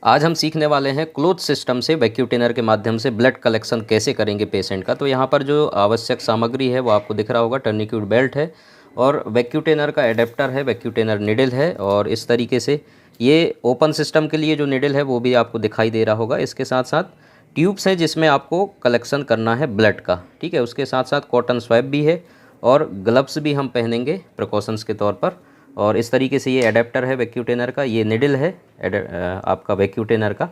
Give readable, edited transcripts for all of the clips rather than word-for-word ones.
आज हम सीखने वाले हैं क्लोथ सिस्टम से वैक्यूटेनर के माध्यम से ब्लड कलेक्शन कैसे करेंगे पेशेंट का। तो यहाँ पर जो आवश्यक सामग्री है वो आपको दिख रहा होगा, टर्निक्यूट बेल्ट है और वैक्यूटेनर का एडेप्टर है, वैक्यूटेनर निडल है। और इस तरीके से ये ओपन सिस्टम के लिए जो निडल है वो भी आपको दिखाई दे रहा होगा। इसके साथ साथ ट्यूब्स हैं जिसमें आपको कलेक्शन करना है ब्लड का, ठीक है। उसके साथ साथ कॉटन स्वैब भी है और ग्लव्स भी हम पहनेंगे प्रिकॉशंस के तौर पर। और इस तरीके से ये एडेप्टर है वैक्यूटेनर का, ये निडल है आपका वैक्यूटेनर का,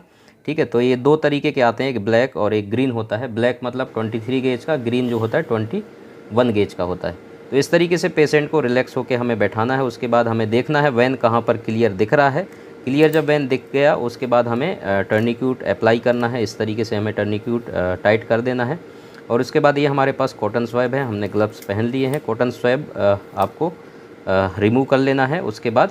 ठीक है। तो ये दो तरीके के आते हैं, एक ब्लैक और एक ग्रीन होता है। ब्लैक मतलब 23 गेज का, ग्रीन जो होता है 21 गेज का होता है। तो इस तरीके से पेशेंट को रिलैक्स होकर हमें बैठाना है। उसके बाद हमें देखना है वैन कहाँ पर क्लियर दिख रहा है। क्लियर जब वैन दिख गया उसके बाद हमें टर्निक्यूट अप्लाई करना है। इस तरीके से हमें टर्निक्यूट टाइट कर देना है। और उसके बाद ये हमारे पास कॉटन स्वैब है, हमने ग्लव्स पहन लिए हैं। कॉटन स्वैब आपको रिमूव कर लेना है। उसके बाद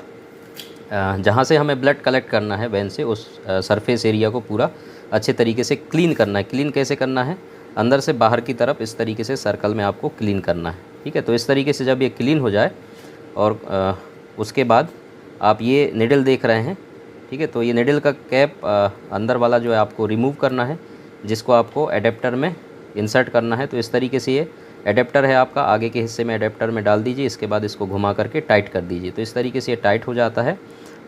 जहाँ से हमें ब्लड कलेक्ट करना है वैन से, उस सरफेस एरिया को पूरा अच्छे तरीके से क्लीन करना है। क्लीन कैसे करना है, अंदर से बाहर की तरफ इस तरीके से सर्कल में आपको क्लीन करना है, ठीक है। तो इस तरीके से जब ये क्लीन हो जाए और उसके बाद आप ये निडल देख रहे हैं, ठीक है। तो ये निडल का कैप अंदर वाला जो है आपको रिमूव करना है, जिसको आपको एडेप्टर में इंसर्ट करना है। तो इस तरीके से ये एडेप्टर है आपका, आगे के हिस्से में एडेप्टर में डाल दीजिए। इसके बाद इसको घुमा करके टाइट कर दीजिए। तो इस तरीके से ये टाइट हो जाता है।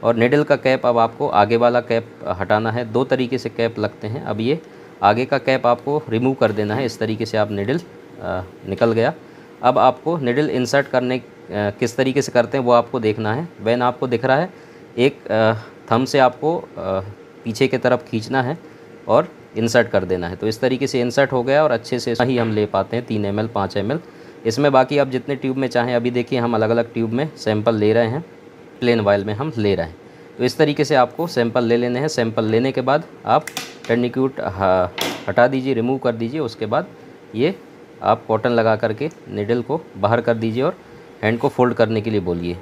और निडल का कैप अब आपको आगे वाला कैप हटाना है। दो तरीके से कैप लगते हैं। अब ये आगे का कैप आपको रिमूव कर देना है। इस तरीके से आप निडल निकल गया। अब आपको निडल इंसर्ट करने किस तरीके से करते हैं वो आपको देखना है। वैन आपको दिख रहा है, एक थंब से आपको पीछे की तरफ खींचना है और इंसर्ट कर देना है। तो इस तरीके से इंसर्ट हो गया और अच्छे से ही हम ले पाते हैं 3 ml 5 ml इसमें। बाकी आप जितने ट्यूब में चाहें, अभी देखिए हम अलग अलग ट्यूब में सैंपल ले रहे हैं, प्लेन वायल में हम ले रहे हैं। तो इस तरीके से आपको सैंपल ले लेने हैं। सैंपल लेने के बाद आप टर्निक्यूट हटा दीजिए, रिमूव कर दीजिए। उसके बाद ये आप कॉटन लगा करके निडल को बाहर कर दीजिए और हैंड को फोल्ड करने के लिए बोलिए।